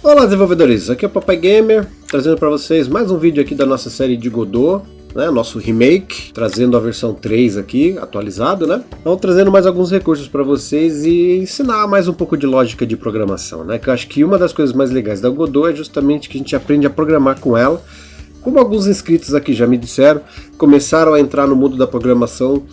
Olá desenvolvedores, aqui é o Papai Gamer, trazendo para vocês mais um vídeo aqui da nossa série de Godot, né, nosso remake, trazendo a versão 3 aqui, atualizado, né? Então trazendo mais alguns recursos para vocês e ensinar mais um pouco de lógica de programação, né? Que eu acho que uma das coisas mais legais da Godot é justamente que a gente aprende a programar com ela. Como alguns inscritos aqui já me disseram, começaram a entrar no mundo da programação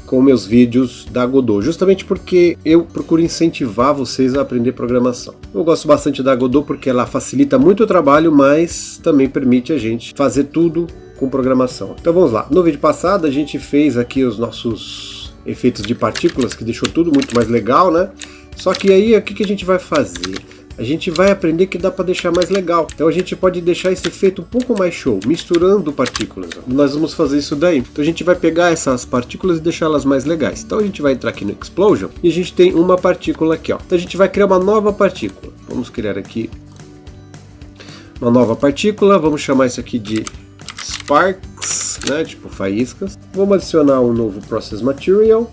com meus vídeos da Godot, justamente porque eu procuro incentivar vocês a aprender programação. Eu gosto bastante da Godot porque ela facilita muito o trabalho, mas também permite a gente fazer tudo com programação. Então vamos lá, no vídeo passado a gente fez aqui os nossos efeitos de partículas, que deixou tudo muito mais legal, né? Só que aí o que a gente vai fazer? A gente vai aprender que dá para deixar mais legal. Então a gente pode deixar esse efeito um pouco mais show, misturando partículas. Nós vamos fazer isso daí. Então a gente vai pegar essas partículas e deixá-las mais legais. Então a gente vai entrar aqui no Explosion e a gente tem uma partícula aqui, ó. Então a gente vai criar uma nova partícula. Vamos criar aqui uma nova partícula. Vamos chamar isso aqui de Sparks, né? Tipo faíscas. Vamos adicionar um novo Process Material.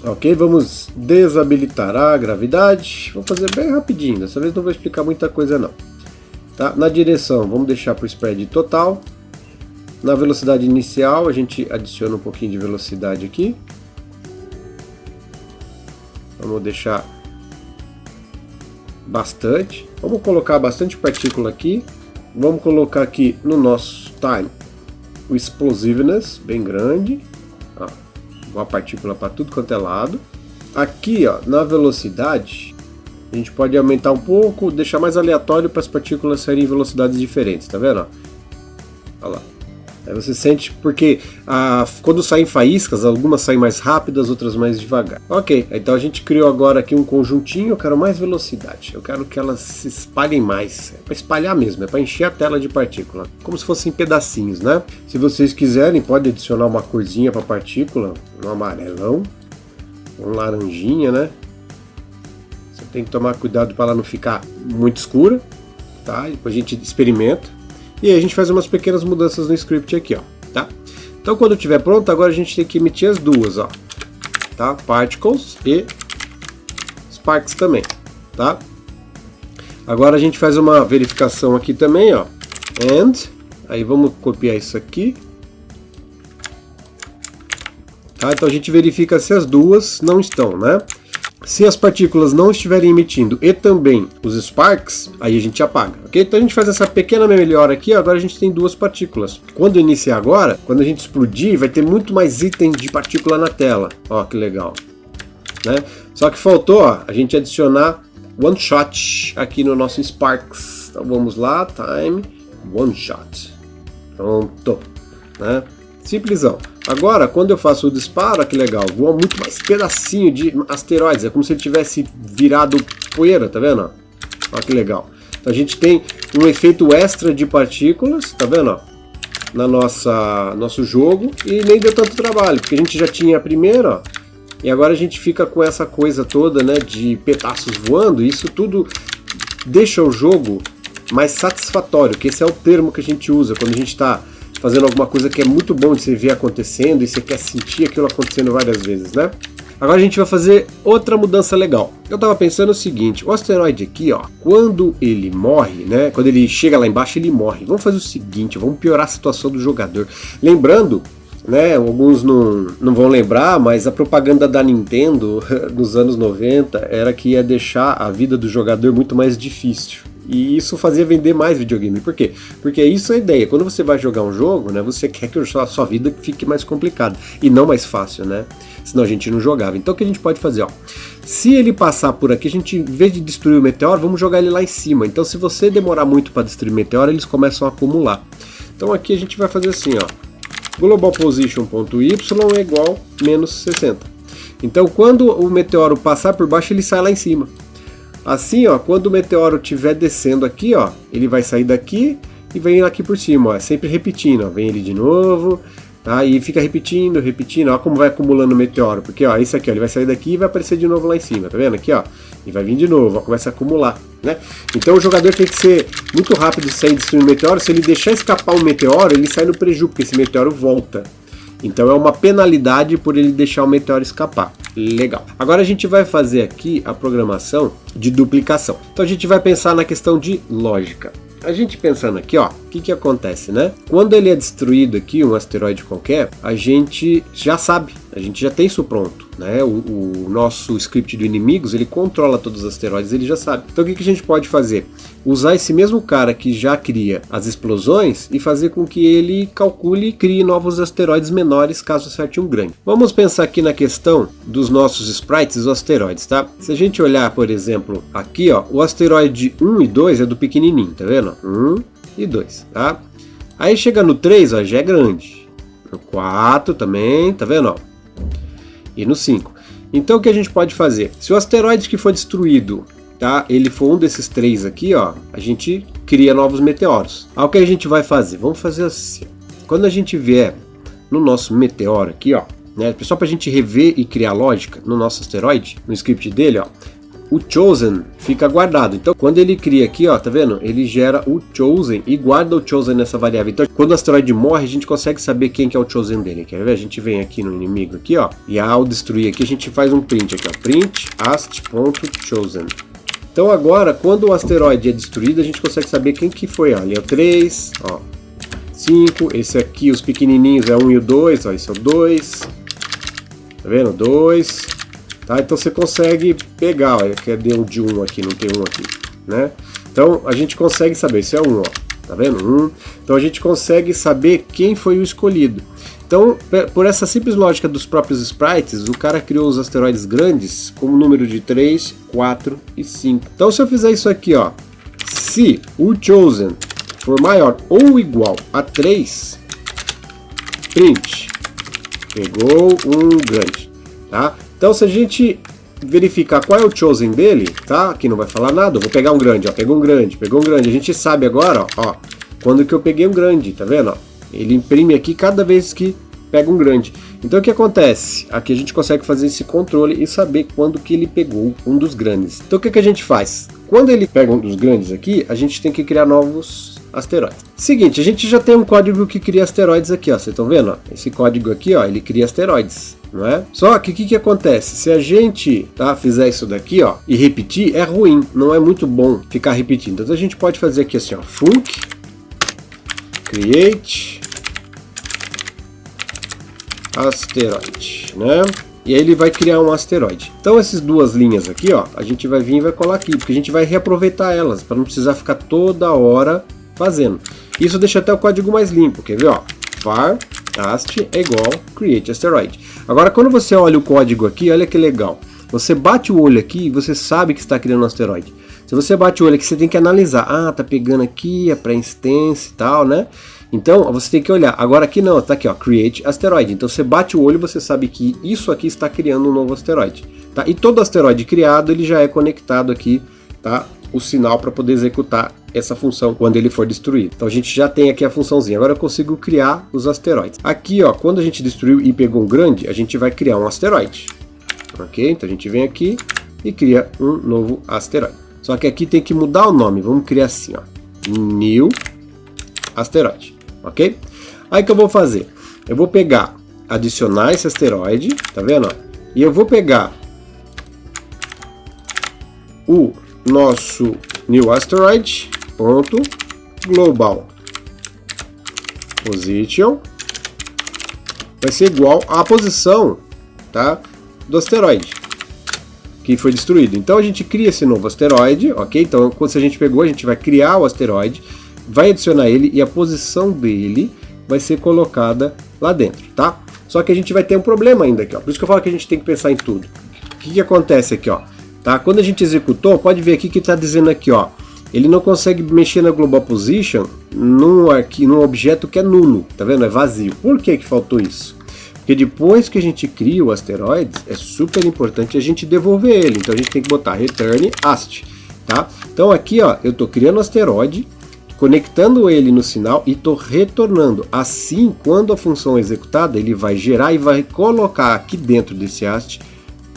Ok, vamos desabilitar a gravidade. Vou fazer bem rapidinho, dessa vez não vou explicar muita coisa não. Tá? Na direção, vamos deixar para o spread total. Na velocidade inicial, a gente adiciona um pouquinho de velocidade aqui. Vamos deixar bastante. Vamos colocar bastante partícula aqui. Vamos colocar aqui no nosso time o Explosiveness, bem grande. Ó. Uma partícula para tudo quanto é lado. Aqui, ó, na velocidade, a gente pode aumentar um pouco, deixar mais aleatório para as partículas saírem em velocidades diferentes, tá vendo? Olha lá. Aí você sente, porque quando saem faíscas, algumas saem mais rápidas, outras mais devagar. Ok, então a gente criou agora aqui um conjuntinho. Eu quero mais velocidade, eu quero que elas se espalhem mais. É para espalhar mesmo, é para encher a tela de partícula, como se fossem pedacinhos, né? Se vocês quiserem, pode adicionar uma corzinha para partícula, um amarelão, um laranjinha, né? Você tem que tomar cuidado para ela não ficar muito escura, tá? Depois a gente experimenta. E aí a gente faz umas pequenas mudanças no script aqui, ó, tá? Então quando estiver pronto, agora a gente tem que emitir as duas, ó, tá? Particles e Sparks também, tá? Agora a gente faz uma verificação aqui também, ó, and, aí vamos copiar isso aqui, tá? Então a gente verifica se as duas não estão, né? Se as partículas não estiverem emitindo e também os Sparks, aí a gente apaga, ok? Então a gente faz essa pequena melhora aqui, agora a gente tem duas partículas. Quando iniciar agora, quando a gente explodir, vai ter muito mais itens de partícula na tela. Ó, que legal, né? Só que faltou, ó, a gente adicionar One Shot aqui no nosso Sparks. Então vamos lá, Time, One Shot. Pronto, né? Simplesão. Agora, quando eu faço o disparo, olha que legal, voa muito mais pedacinho de asteroides, é como se ele tivesse virado poeira, tá vendo? Olha que legal. Então a gente tem um efeito extra de partículas, tá vendo? Na nosso jogo, e nem deu tanto trabalho, porque a gente já tinha a primeira, ó, e agora a gente fica com essa coisa toda, né, de pedaços voando, e isso tudo deixa o jogo mais satisfatório, que esse é o termo que a gente usa quando a gente está fazendo alguma coisa que é muito bom de você ver acontecendo e você quer sentir aquilo acontecendo várias vezes, né? Agora a gente vai fazer outra mudança legal. Eu tava pensando o seguinte, o asteroide aqui, ó, quando ele morre, né? Quando ele chega lá embaixo, ele morre. Vamos fazer o seguinte, vamos piorar a situação do jogador. Lembrando, né, alguns não vão lembrar, mas a propaganda da Nintendo nos anos 90 era que ia deixar a vida do jogador muito mais difícil. E isso fazia vender mais videogame. Por quê? Porque isso é a ideia. Quando você vai jogar um jogo, né, você quer que a sua vida fique mais complicada e não mais fácil, né? Senão a gente não jogava. Então o que a gente pode fazer? Ó, se ele passar por aqui, a gente, em vez de destruir o meteoro, vamos jogar ele lá em cima. Então se você demorar muito para destruir o meteoro, eles começam a acumular. Então aqui a gente vai fazer assim, ó, global position.y é igual menos 60. Então quando o meteoro passar por baixo, ele sai lá em cima. Assim, ó, quando o meteoro estiver descendo aqui, ó, ele vai sair daqui e vem aqui por cima, ó, sempre repetindo, ó, vem ele de novo, tá? E fica repetindo, ó, como vai acumulando o meteoro, porque, ó, isso aqui, ó, ele vai sair daqui e vai aparecer de novo lá em cima, tá vendo? Aqui, ó, e vai vir de novo, ó, começa a acumular, né? Então o jogador tem que ser muito rápido de sair destruindo o meteoro. Se ele deixar escapar um meteoro, ele sai no preju, porque esse meteoro volta. Então é uma penalidade por ele deixar o meteoro escapar. Legal. Agora a gente vai fazer aqui a programação de duplicação. Então a gente vai pensar na questão de lógica. A gente pensando aqui, ó, o que acontece, né? Quando ele é destruído aqui, um asteroide qualquer, a gente já sabe, a gente já tem isso pronto, né? O nosso script de inimigos, ele controla todos os asteroides, ele já sabe. Então o que a gente pode fazer? Usar esse mesmo cara que já cria as explosões e fazer com que ele calcule e crie novos asteroides menores caso acerte um grande. Vamos pensar aqui na questão dos nossos sprites, os asteroides, tá? Se a gente olhar, por exemplo, aqui, ó, o asteroide 1 e 2 é do pequenininho, tá vendo? 1 e 2, tá? Aí chega no 3, ó, já é grande. No 4 também, tá vendo, ó? E no 5. Então o que a gente pode fazer? Se o asteroide que foi destruído, tá, ele for um desses 3 aqui, ó, a gente cria novos meteoros. Aí o que a gente vai fazer? Vamos fazer assim. Quando a gente vier no nosso meteoro aqui, ó, né, só pra gente rever e criar lógica no nosso asteroide, no script dele, ó, o Chosen fica guardado. Então, quando ele cria aqui, ó, tá vendo? Ele gera o Chosen e guarda o Chosen nessa variável. Então, quando o asteroide morre, a gente consegue saber quem que é o Chosen dele. Quer ver? A gente vem aqui no inimigo aqui, ó, e ao destruir aqui, a gente faz um print aqui, ó, print ast.chosen. Então, agora, quando o asteroide é destruído, a gente consegue saber quem que foi, ó. Ali é o 3, ó, 5, esse aqui, os pequenininhos é o 1 e o 2, ó, esse é o 2. Tá vendo? 2. Tá, então você consegue pegar, ó, cadê o de 1 aqui, não tem 1 aqui, né? Então a gente consegue saber, isso é 1, ó, tá vendo? 1. Então a gente consegue saber quem foi o escolhido. Então, por essa simples lógica dos próprios sprites, o cara criou os asteroides grandes como número de 3, 4 e 5. Então se eu fizer isso aqui, ó, se o Chosen for maior ou igual a 3, print, pegou um grande, tá? Então se a gente verificar qual é o Chosen dele, tá? Aqui não vai falar nada, eu vou pegar um grande, ó, pegou um grande, a gente sabe agora, ó, quando que eu peguei um grande, tá vendo, ó? Ele imprime aqui cada vez que pega um grande. Então o que acontece? Aqui a gente consegue fazer esse controle e saber quando que ele pegou um dos grandes. Então o que a gente faz? Quando ele pega um dos grandes aqui, a gente tem que criar novos asteroides. Seguinte, a gente já tem um código que cria asteroides aqui, ó, vocês estão vendo? Ó? Esse código aqui, ó, ele cria asteroides. Não é? Só que o que acontece? Se a gente, tá, fizer isso daqui, ó, e repetir, é ruim, não é muito bom ficar repetindo. Então a gente pode fazer aqui assim, ó, func create asteroid, né? E aí ele vai criar um asteroide. Então essas duas linhas aqui, ó, a gente vai vir e vai colar aqui, porque a gente vai reaproveitar elas, para não precisar ficar toda hora fazendo. Isso deixa até o código mais limpo, quer ver, ó? Var ast é igual create asteroid. Agora quando você olha o código aqui, olha que legal. Você bate o olho aqui e você sabe que está criando um asteroide. Se você bate o olho aqui, você tem que analisar. Ah, tá pegando aqui a pré-instância e tal, né? Então você tem que olhar. Agora aqui não, tá aqui, ó, create asteroid. Então você bate o olho e você sabe que isso aqui está criando um novo asteroide, tá? E todo asteroide criado, ele já é conectado aqui, tá? O sinal para poder executar essa função quando ele for destruído. Então a gente já tem aqui a funçãozinha. Agora eu consigo criar os asteroides. Aqui, ó, quando a gente destruiu e pegou um grande, a gente vai criar um asteroide. Ok? Então a gente vem aqui e cria um novo asteroide. Só que aqui tem que mudar o nome. Vamos criar assim, ó, new asteroide. Ok? Aí que eu vou fazer? Eu vou pegar, adicionar esse asteroide, tá vendo? Ó? E eu vou pegar o nosso new asteroid ponto global position vai ser igual à posição, tá, do asteroide que foi destruído. Então a gente cria esse novo asteroide, ok? Então quando a gente pegou, a gente vai criar o asteroide, vai adicionar ele e a posição dele vai ser colocada lá dentro, tá? Só que a gente vai ter um problema ainda aqui, ó. Por isso que eu falo que a gente tem que pensar em tudo. O que acontece aqui, ó? Tá? Quando a gente executou, pode ver aqui que está dizendo aqui, ó, ele não consegue mexer na global position num objeto que é nulo, tá vendo? É vazio. Por que faltou isso? Porque depois que a gente cria o asteroide, é super importante a gente devolver ele. Então a gente tem que botar return ast, tá? Então aqui, ó, eu estou criando o asteroide, conectando ele no sinal e estou retornando. Assim, quando a função é executada, ele vai gerar e vai colocar aqui dentro desse ast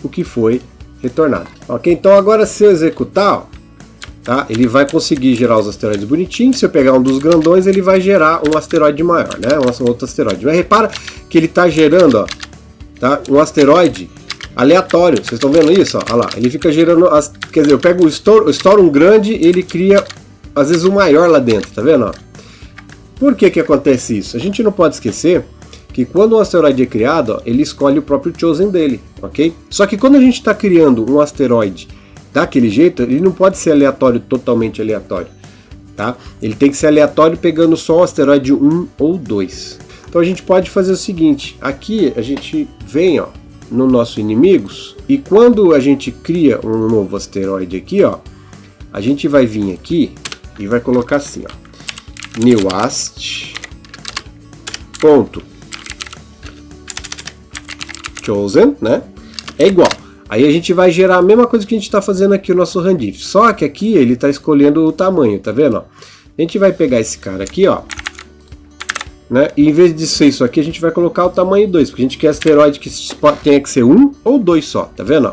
o que foi retornado. Ok? Então agora se eu executar, ó, tá? Ele vai conseguir gerar os asteroides bonitinhos. Se eu pegar um dos grandões, ele vai gerar um asteroide maior, né? Um outro asteroide. Mas repara que ele está gerando, ó, tá? Um asteroide aleatório. Vocês estão vendo isso? Ó? Olha lá, ele fica gerando, quer dizer, eu pego estouro um grande, ele cria às vezes um maior lá dentro, tá vendo? Ó? Por que que acontece isso? A gente não pode esquecer que quando um asteroide é criado, ó, ele escolhe o próprio Chosen dele, ok? Só que quando a gente está criando um asteroide daquele jeito, ele não pode ser aleatório, totalmente aleatório, tá? Ele tem que ser aleatório pegando só o asteroide 1 ou 2. Então a gente pode fazer o seguinte, aqui a gente vem, ó, no nosso inimigos, e quando a gente cria um novo asteroide aqui, ó, a gente vai vir aqui e vai colocar assim, ó, newast ponto chosen, né? É igual. Aí a gente vai gerar a mesma coisa que a gente está fazendo aqui o nosso Randif, só que aqui ele está escolhendo o tamanho, tá vendo? Ó? A gente vai pegar esse cara aqui, ó, né? E em vez de ser isso aqui, a gente vai colocar o tamanho 2, porque a gente quer asteroide que tenha que ser 1 ou 2 só, tá vendo? Ó?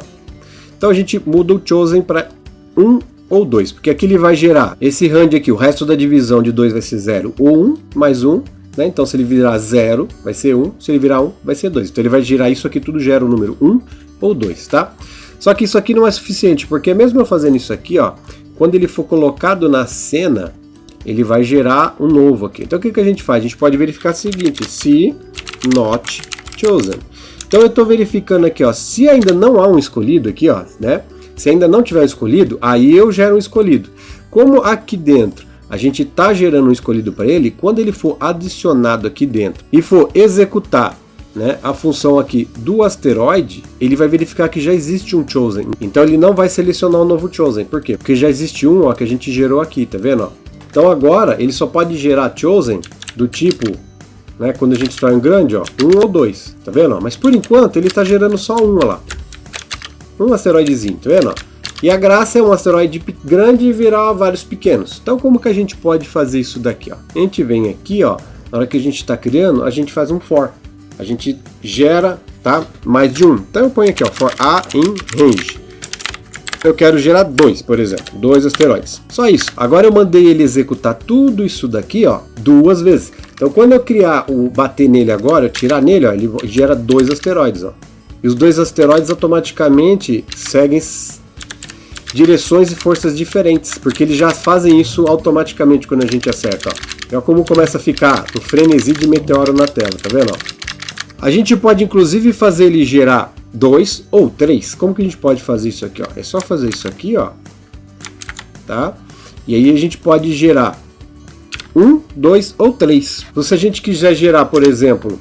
Então a gente muda o Chosen para 1 ou 2, porque aqui ele vai gerar esse rand aqui, o resto da divisão de 2 vai ser 0 ou 1, mais 1, né? Então se ele virar 0, vai ser 1, se ele virar 1, vai ser 2. Então ele vai girar isso aqui, tudo gera o número 1 ou 2, tá? Só que isso aqui não é suficiente, porque mesmo eu fazendo isso aqui, ó, quando ele for colocado na cena, ele vai gerar um novo aqui. Então o que que a gente faz? A gente pode verificar o seguinte, se not chosen. Então eu estou verificando aqui, ó, se ainda não há um escolhido aqui, ó, né? Se ainda não tiver um escolhido, aí eu gero um escolhido. Como aqui dentro a gente está gerando um escolhido para ele, quando ele for adicionado aqui dentro e for executar, né, a função aqui do asteroide, ele vai verificar que já existe um Chosen. Então ele não vai selecionar um novo Chosen. Por quê? Porque já existe um, ó, que a gente gerou aqui, tá vendo? Ó? Então agora ele só pode gerar Chosen do tipo, né, quando a gente destrói um grande, ó, 1 ou 2, tá vendo? Mas por enquanto ele está gerando só um, ó lá. Um asteroidezinho, tá vendo? E a graça é um asteroide grande e virar vários pequenos. Então como que a gente pode fazer isso daqui, ó? A gente vem aqui, ó, na hora que a gente está criando, a gente faz um for. A gente gera, tá, mais de um. Então eu ponho aqui, ó, for a in range. Eu quero gerar 2, por exemplo, 2 asteroides. Só isso. Agora eu mandei ele executar tudo isso daqui, ó, 2 vezes. Então quando eu criar bater nele agora, eu tirar nele, ó, ele gera 2 asteroides, ó. E os 2 asteroides automaticamente seguem direções e forças diferentes, porque eles já fazem isso automaticamente quando a gente acerta, ó. Olha como começa a ficar o frenesi de meteoro na tela, tá vendo, ó? A gente pode inclusive fazer ele gerar 2 ou 3. Como que a gente pode fazer isso aqui, ó? É só fazer isso aqui, ó, tá? E aí a gente pode gerar 1, 2 ou 3. Então, se a gente quiser gerar, por exemplo,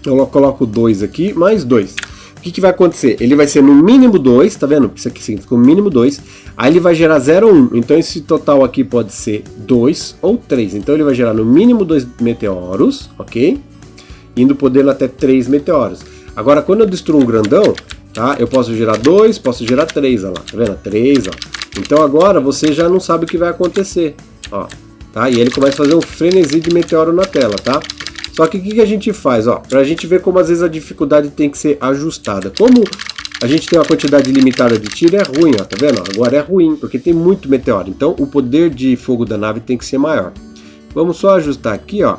eu coloco 2 aqui, mais 2. O que que vai acontecer? Ele vai ser no mínimo 2, tá vendo? Isso aqui significa no mínimo 2. Aí ele vai gerar 0 ou 1. Então esse total aqui pode ser 2 ou 3. Então ele vai gerar no mínimo 2 meteoros, ok? Indo podendo até 3 meteoros. Agora, quando eu destruo um grandão, tá? Eu posso gerar 2, posso gerar 3, olha lá, tá vendo? 3, ó. Então agora você já não sabe o que vai acontecer, ó, tá? E ele começa a fazer um frenesi de meteoro na tela, tá? Só que o que a gente faz, ó? Pra gente ver como às vezes a dificuldade tem que ser ajustada. Como a gente tem uma quantidade limitada de tiro, é ruim, ó, tá vendo? Agora é ruim, porque tem muito meteoro. Então o poder de fogo da nave tem que ser maior. Vamos só ajustar aqui, ó,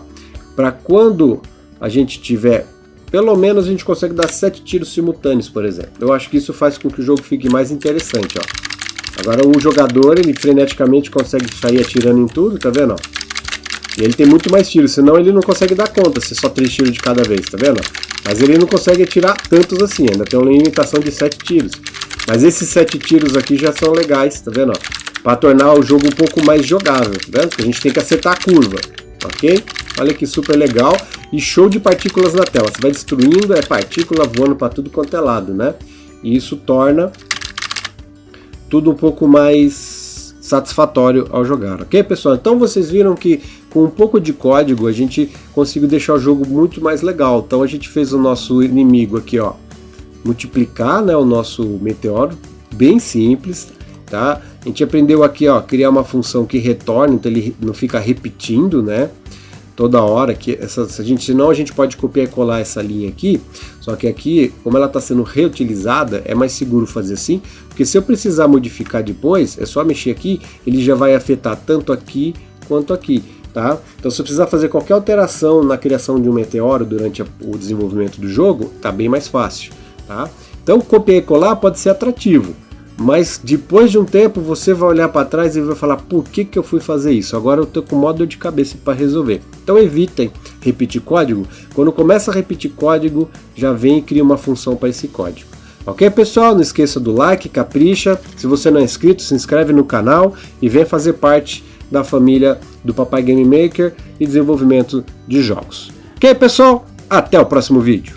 para quando a gente tiver, pelo menos a gente consegue dar 7 tiros simultâneos, por exemplo. Eu acho que isso faz com que o jogo fique mais interessante, ó. Agora o jogador, ele freneticamente consegue sair atirando em tudo, tá vendo, ó? E ele tem muito mais tiros, senão ele não consegue dar conta, se só 3 tiros de cada vez, tá vendo? Mas ele não consegue atirar tantos assim, ainda tem uma limitação de 7 tiros. Mas esses 7 tiros aqui já são legais, tá vendo? Para tornar o jogo um pouco mais jogável, tá vendo? Porque a gente tem que acertar a curva, ok? Olha que super legal e show de partículas na tela. Você vai destruindo, é partícula voando para tudo quanto é lado, né? E isso torna tudo um pouco mais satisfatório ao jogar, ok, pessoal? Então vocês viram que com um pouco de código a gente conseguiu deixar o jogo muito mais legal. Então a gente fez o nosso inimigo aqui, ó, multiplicar, né, o nosso meteoro, bem simples, tá? A gente aprendeu aqui, ó, criar uma função que retorna, então ele não fica repetindo, né, toda hora, que senão a gente pode copiar e colar essa linha aqui, só que aqui, como ela está sendo reutilizada, é mais seguro fazer assim, porque se eu precisar modificar depois, é só mexer aqui, ele já vai afetar tanto aqui quanto aqui. tá? Então se você precisar fazer qualquer alteração na criação de um meteoro durante o desenvolvimento do jogo, tá bem mais fácil, tá? Então copiar e colar pode ser atrativo, mas depois de um tempo você vai olhar para trás e vai falar, por que eu fui fazer isso? Agora eu tô com mó dor de cabeça para resolver. Então evitem repetir código. Quando começa a repetir código, já vem e cria uma função para esse código. Ok, pessoal? Não esqueça do like, capricha. Se você não é inscrito, se inscreve no canal e vem fazer parte da família do Papai Game Maker e desenvolvimento de jogos. Ok, pessoal? Até o próximo vídeo.